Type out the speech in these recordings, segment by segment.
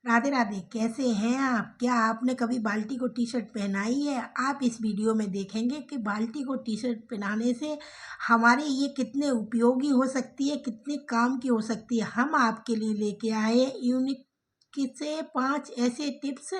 राधे राधे। कैसे हैं आप? क्या आपने कभी बाल्टी को टी शर्ट पहनाई है? आप इस वीडियो में देखेंगे कि बाल्टी को टी शर्ट पहनाने से हमारे ये कितने उपयोगी हो सकती है, कितने काम की हो सकती है। हम आपके लिए लेके आए हैं यूनिक से 5 ऐसे टिप्स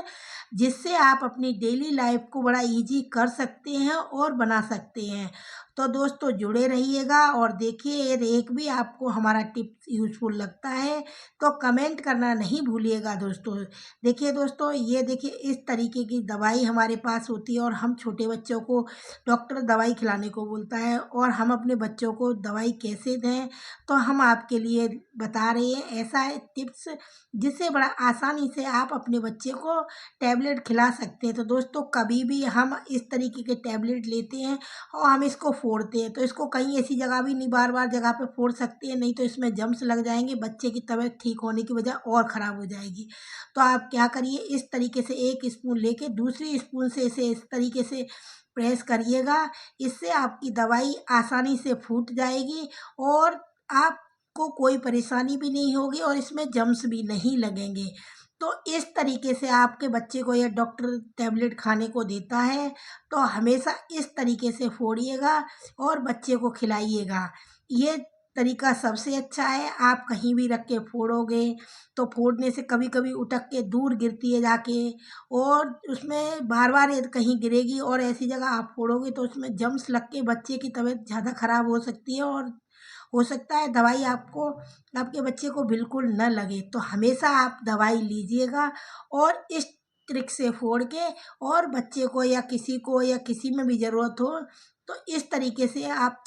जिससे आप अपनी डेली लाइफ को बड़ा इजी कर सकते हैं और बना सकते हैं। तो दोस्तों जुड़े रहिएगा और देखिए, यदि एक भी आपको हमारा टिप्स यूज़फुल लगता है तो कमेंट करना नहीं भूलिएगा दोस्तों। देखिए दोस्तों, ये देखिए इस तरीके की दवाई हमारे पास होती है और हम छोटे बच्चों को डॉक्टर दवाई खिलाने को बोलता है और हम अपने बच्चों को दवाई कैसे दें, तो हम आपके लिए बता रहे हैं ऐसा है टिप्स जिससे बड़ा आसानी से आप अपने बच्चे को टैबलेट खिला सकते हैं। तो दोस्तों, कभी भी हम इस तरीके के टैबलेट लेते हैं और हम इसको फोड़ते हैं तो इसको कहीं ऐसी जगह भी नहीं बार बार जगह पे फोड़ सकते हैं, नहीं तो इसमें जम्स लग जाएंगे, बच्चे की तबीयत ठीक होने की बजाय और ख़राब हो जाएगी। तो आप क्या करिए, इस तरीके से एक स्पून लेके दूसरी स्पून से इसे इस तरीके से प्रेस करिएगा। इससे आपकी दवाई आसानी से फूट जाएगी और आपको कोई परेशानी भी नहीं होगी और इसमें जम्स भी नहीं लगेंगे। तो इस तरीके से आपके बच्चे को यह डॉक्टर टैबलेट खाने को देता है, तो हमेशा इस तरीके से फोड़िएगा और बच्चे को खिलाइएगा। ये तरीका सबसे अच्छा है। आप कहीं भी रख के फोड़ोगे तो फोड़ने से कभी कभी उटक के दूर गिरती है जाके, और उसमें बार बार ये कहीं गिरेगी और ऐसी जगह आप फोड़ोगे तो उसमें जम्स लग के बच्चे की तबीयत ज़्यादा ख़राब हो सकती है और हो सकता है दवाई आपको आपके बच्चे को बिल्कुल न लगे। तो हमेशा आप दवाई लीजिएगा और इस ट्रिक से फोड़ के, और बच्चे को या किसी में भी ज़रूरत हो तो इस तरीके से आप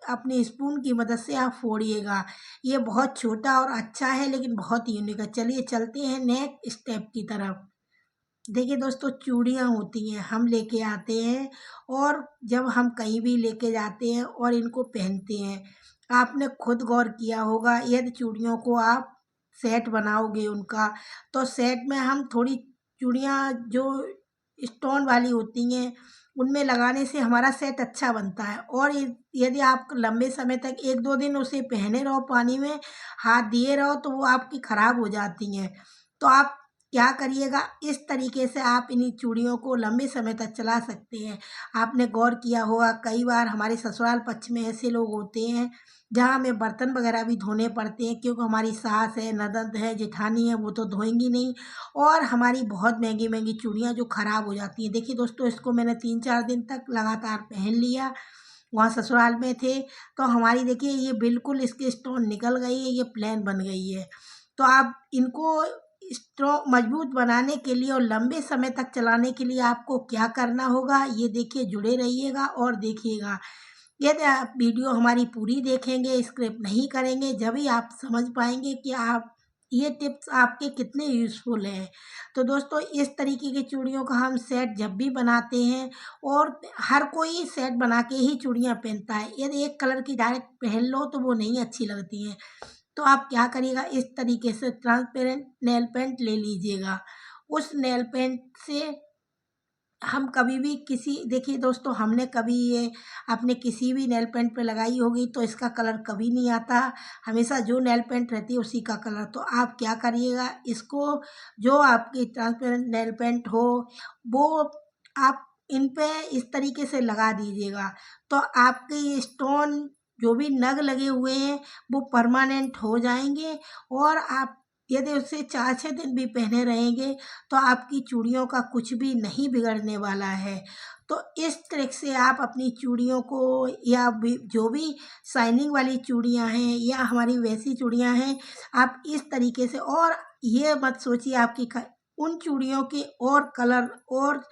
अपने स्पून की मदद से आप फोड़िएगा। ये बहुत छोटा और अच्छा है लेकिन बहुत यूनिक है। चलिए चलते हैं नेक्स्ट स्टेप की तरफ। देखिए दोस्तों, चूड़ियाँ होती हैं, हम लेके आते हैं और जब हम कहीं भी लेके जाते हैं और इनको पहनते हैं, आपने खुद गौर किया होगा, यदि चूड़ियों को आप सेट बनाओगे उनका, तो सेट में हम थोड़ी चूड़ियाँ जो स्टोन वाली होती हैं उनमें लगाने से हमारा सेट अच्छा बनता है। और यदि आप लंबे समय तक 1-2 दिन उसे पहने रहो, पानी में हाथ दिए रहो, तो वो आपकी ख़राब हो जाती हैं। तो आप क्या करिएगा, इस तरीके से आप इन्हीं चूड़ियों को लंबे समय तक चला सकते हैं। आपने गौर किया होगा, कई बार हमारे ससुराल पक्ष में ऐसे लोग होते हैं जहाँ हमें बर्तन वगैरह भी धोने पड़ते हैं, क्योंकि हमारी सास है, ननद है, जेठानी है, वो तो धोएंगी नहीं, और हमारी बहुत महंगी महंगी चूड़ियाँ जो ख़राब हो जाती हैं। देखिए दोस्तों, इसको मैंने 3-4 दिन तक लगातार पहन लिया, वहाँ ससुराल में थे, तो हमारी देखिए ये बिल्कुल इसके स्टोन निकल गई है, ये प्लेन बन गई है। तो आप इनको स्ट्रॉन्ग मजबूत बनाने के लिए और लंबे समय तक चलाने के लिए आपको क्या करना होगा, ये देखिए, जुड़े रहिएगा और देखिएगा। यदि आप वीडियो हमारी पूरी देखेंगे, स्किप नहीं करेंगे, जब ही आप समझ पाएंगे कि आप ये टिप्स आपके कितने यूज़फुल हैं। तो दोस्तों, इस तरीके की चूड़ियों का हम सेट जब भी बनाते हैं, और हर कोई सेट बना के ही चूड़ियाँ पहनता है, यदि एक कलर की डायरेक्ट पहन लो तो वो नहीं अच्छी लगती हैं। तो आप क्या करिएगा, इस तरीके से ट्रांसपेरेंट नेल पेंट ले लीजिएगा। उस नेल पेंट से हम कभी भी किसी देखिए दोस्तों, हमने कभी ये अपने किसी भी नेल पेंट पे लगाई होगी तो इसका कलर कभी नहीं आता, हमेशा जो नेल पेंट रहती है उसी का कलर। तो आप क्या करिएगा, इसको जो आपकी ट्रांसपेरेंट नेल पेंट हो वो आप इन पे इस तरीके से लगा दीजिएगा, तो आपके ये स्टोन जो भी नग लगे हुए हैं वो परमानेंट हो जाएंगे। और आप यदि उसे 4-6 दिन भी पहने रहेंगे तो आपकी चूड़ियों का कुछ भी नहीं बिगड़ने वाला है। तो इस ट्रिक से आप अपनी चूड़ियों को, या भी जो भी शाइनिंग वाली चूड़ियाँ हैं या हमारी वैसी चूड़ियाँ हैं, आप इस तरीके से, और ये मत सोचिए आपकी उन चूड़ियों के और कलर और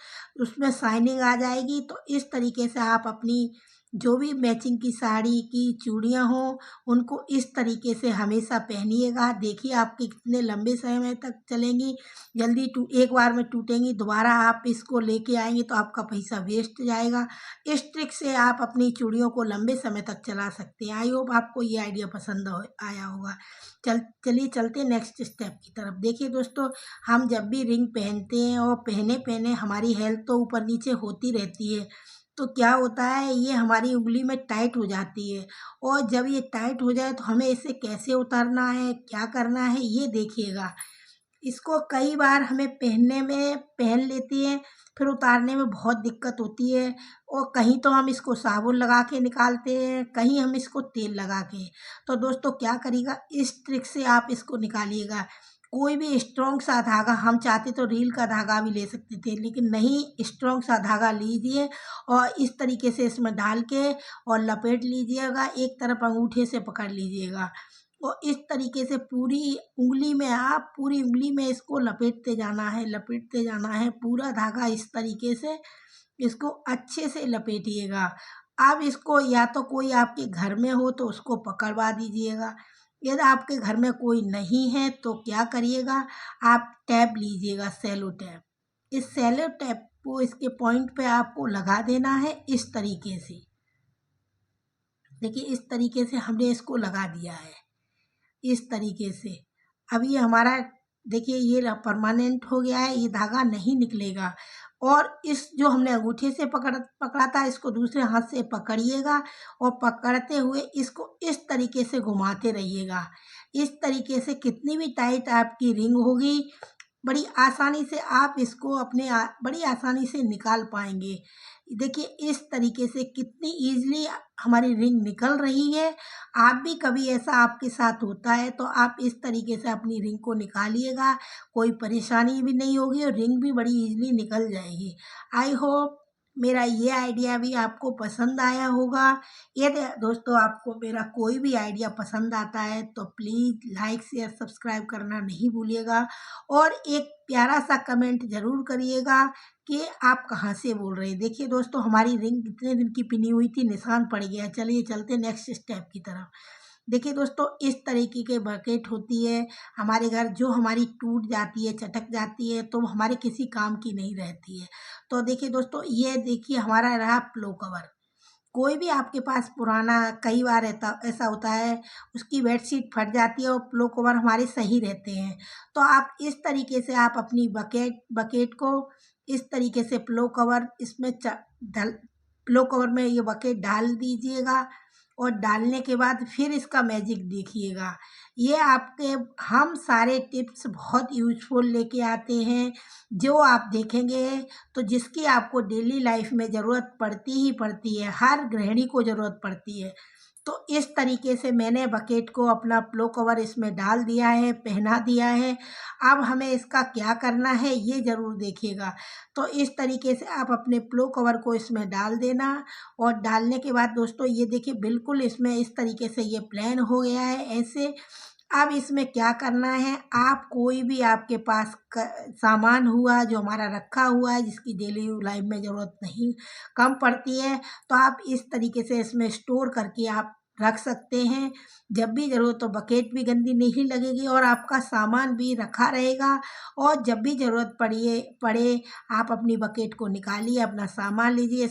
उसमें शाइनिंग आ जाएगी। तो इस तरीके से आप अपनी जो भी मैचिंग की साड़ी की चूड़ियाँ हों उनको इस तरीके से हमेशा पहनिएगा। देखिए आपके कितने लंबे समय तक चलेंगी, जल्दी एक बार में टूटेंगी, दोबारा आप इसको लेके आएंगे तो आपका पैसा वेस्ट जाएगा। इस ट्रिक से आप अपनी चूड़ियों को लंबे समय तक चला सकते हैं। आई होप आपको ये आइडिया पसंद आया होगा। चलिए चलते नेक्स्ट स्टेप की तरफ। देखिए दोस्तों, हम जब भी रिंग पहनते हैं और पहने पहने हमारी हेल्थ तो ऊपर नीचे होती रहती है, तो क्या होता है, ये हमारी उंगली में टाइट हो जाती है, और जब ये टाइट हो जाए तो हमें इसे कैसे उतारना है, क्या करना है, ये देखिएगा। इसको कई बार हमें पहन लेते हैं, फिर उतारने में बहुत दिक्कत होती है और कहीं तो हम इसको साबुन लगा के निकालते हैं, कहीं हम इसको तेल लगा के। तो दोस्तों क्या करिएगा, इस ट्रिक से आप इसको निकालिएगा। कोई भी स्ट्रॉन्ग सा धागा, हम चाहते तो रील का धागा भी ले सकते थे, लेकिन नहीं, स्ट्रॉन्ग सा धागा लीजिए और इस तरीके से इसमें डाल के और लपेट लीजिएगा, एक तरफ अंगूठे से पकड़ लीजिएगा और इस तरीके से पूरी उंगली में इसको लपेटते जाना है पूरा धागा, इस तरीके से इसको अच्छे से लपेटिएगा। अब इसको या तो कोई आपके घर में हो तो उसको पकड़वा दीजिएगा, यदि आपके घर में कोई नहीं है तो क्या करिएगा, आप टैप लीजिएगा, सेलो टैप। इस सेलो टैप को इसके पॉइंट पे आपको लगा देना है इस तरीके से। देखिए इस तरीके से हमने इसको लगा दिया है, इस तरीके से। अब ये हमारा देखिए ये परमानेंट हो गया है, ये धागा नहीं निकलेगा। और इस जो हमने अंगूठे से पकड़ा था, इसको दूसरे हाथ से पकड़िएगा और पकड़ते हुए इसको इस तरीके से घुमाते रहिएगा। इस तरीके से कितनी भी टाइट आपकी रिंग होगी, बड़ी आसानी से आप इसको बड़ी आसानी से निकाल पाएंगे। देखिए इस तरीके से कितनी ईज़िली हमारी रिंग निकल रही है। आप भी कभी ऐसा आपके साथ होता है तो आप इस तरीके से अपनी रिंग को निकालिएगा, कोई परेशानी भी नहीं होगी और रिंग भी बड़ी ईज़िली निकल जाएगी। आई होप मेरा ये आइडिया भी आपको पसंद आया होगा। यदि दोस्तों आपको मेरा कोई भी आइडिया पसंद आता है तो प्लीज़ लाइक शेयर सब्सक्राइब करना नहीं भूलिएगा और एक प्यारा सा कमेंट ज़रूर करिएगा कि आप कहाँ से बोल रहे हैं। देखिए दोस्तों हमारी रिंग कितने दिन की पिनी हुई थी, निशान पड़ गया। चलिए चलते नेक्स्ट स्टेप की तरफ। देखिए दोस्तों इस तरीके के बकेट होती है हमारे घर, जो हमारी टूट जाती है, चटक जाती है तो हमारे किसी काम की नहीं रहती है। तो देखिए दोस्तों ये देखिए हमारा रहा प्लो कवर। कोई भी आपके पास पुराना, कई बार ऐसा होता है उसकी बेडशीट फट जाती है और प्लो कवर हमारे सही रहते हैं, तो आप इस तरीके से आप अपनी बकेट को इस तरीके से प्लो कवर में ये बकेट डाल दीजिएगा और डालने के बाद फिर इसका मैजिक देखिएगा। ये आपके हम सारे टिप्स बहुत यूज़फुल लेके आते हैं, जो आप देखेंगे तो जिसकी आपको डेली लाइफ में ज़रूरत पड़ती ही पड़ती है, हर गृहिणी को ज़रूरत पड़ती है। तो इस तरीके से मैंने बकेट को अपना प्लो कवर इसमें डाल दिया है, पहना दिया है। अब हमें इसका क्या करना है ये ज़रूर देखिएगा। तो इस तरीके से आप अपने प्लो कवर को इसमें डाल देना और डालने के बाद दोस्तों ये देखिए बिल्कुल इसमें इस तरीके से ये प्लेन हो गया है ऐसे। अब इसमें क्या करना है, आप कोई भी आपके पास सामान हुआ जो हमारा रखा हुआ है जिसकी डेली लाइफ में ज़रूरत नहीं कम पड़ती है, तो आप इस तरीके से इसमें स्टोर करके आप रख सकते हैं। जब भी ज़रूरत तो बकेट भी गंदी नहीं लगेगी और आपका सामान भी रखा रहेगा और जब भी ज़रूरत पड़े आप अपनी बकेट को निकालिए, अपना सामान लीजिए,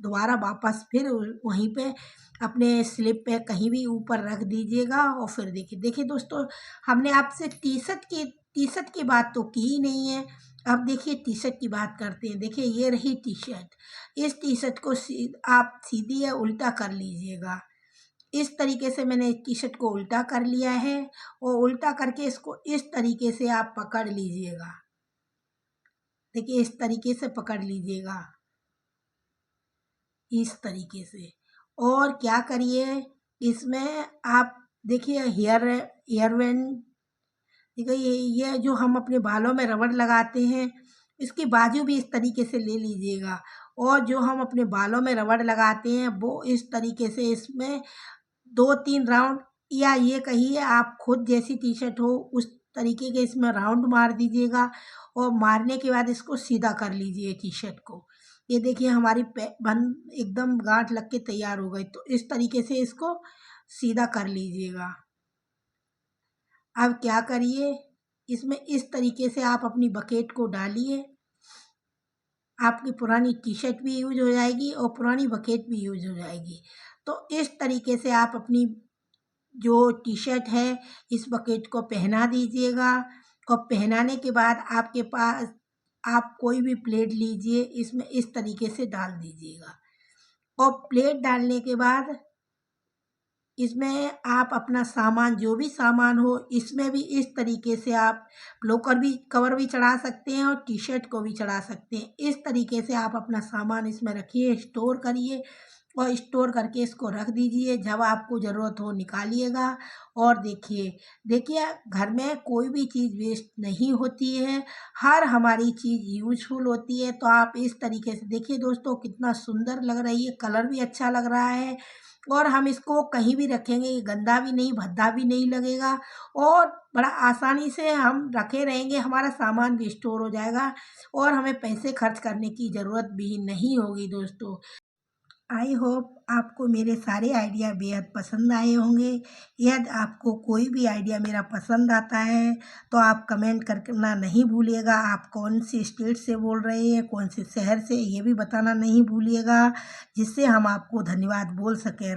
दोबारा वापस फिर वहीं पे अपने स्लिप पे कहीं भी ऊपर रख दीजिएगा। और फिर देखिए दोस्तों हमने आपसे टी शर्ट की बात तो की ही नहीं है। अब देखिए टी शर्ट की बात करते हैं। देखिए ये रही टी शर्ट, इस टी शर्ट को आप सीधी या उल्टा कर लीजिएगा। इस तरीके से मैंने टी शर्ट को उल्टा कर लिया है और उल्टा करके इसको इस तरीके से आप पकड़ लीजिएगा। देखिए इस तरीके से पकड़ लीजिएगा, इस तरीके से। और क्या करिए इसमें आप देखिए हेयर बैंड, ठीक है, ये जो हम अपने बालों में रबड़ लगाते हैं इसकी बाजू भी इस तरीके से ले लीजिएगा और जो हम अपने बालों में रबड़ लगाते हैं वो इस तरीके से इसमें 2-3 राउंड, या ये कहिए आप खुद जैसी टी शर्ट हो उस तरीके के इसमें राउंड मार दीजिएगा और मारने के बाद इसको सीधा कर लीजिए टी शर्ट को। ये देखिए हमारी बन एकदम गांठ लग के तैयार हो गई। तो इस तरीके से इसको सीधा कर लीजिएगा। अब क्या करिए इसमें इस तरीके से आप अपनी बकेट को डालिए, आपकी पुरानी टी शर्ट भी यूज हो जाएगी और पुरानी बकेट भी यूज हो जाएगी। तो इस तरीके से आप अपनी जो टी शर्ट है इस बकेट को पहना दीजिएगा और पहनाने के बाद आपके पास आप कोई भी प्लेट लीजिए, इसमें इस तरीके से डाल दीजिएगा और प्लेट डालने के बाद इसमें आप अपना सामान जो भी सामान हो इसमें भी इस तरीके से आप लोकर भी कवर भी चढ़ा सकते हैं और टी शर्ट को भी चढ़ा सकते हैं। इस तरीके से आप अपना सामान इसमें रखिए, स्टोर करिए और स्टोर करके इसको रख दीजिए। जब आपको ज़रूरत हो निकालिएगा और देखिए घर में कोई भी चीज़ वेस्ट नहीं होती है, हर हमारी चीज़ यूज़फुल होती है। तो आप इस तरीके से देखिए दोस्तों कितना सुंदर लग रही है, कलर भी अच्छा लग रहा है और हम इसको कहीं भी रखेंगे ये गंदा भी नहीं, भद्दा भी नहीं लगेगा और बड़ा आसानी से हम रखे रहेंगे, हमारा सामान भी स्टोर हो जाएगा और हमें पैसे खर्च करने की ज़रूरत भी नहीं होगी दोस्तों। आई होप आपको मेरे सारे आइडिया बेहद पसंद आए होंगे। यदि आपको कोई भी आइडिया मेरा पसंद आता है तो आप कमेंट करना नहीं भूलिएगा। आप कौन सी स्टेट से बोल रहे हैं, कौन से शहर से, ये भी बताना नहीं भूलिएगा, जिससे हम आपको धन्यवाद बोल सकें।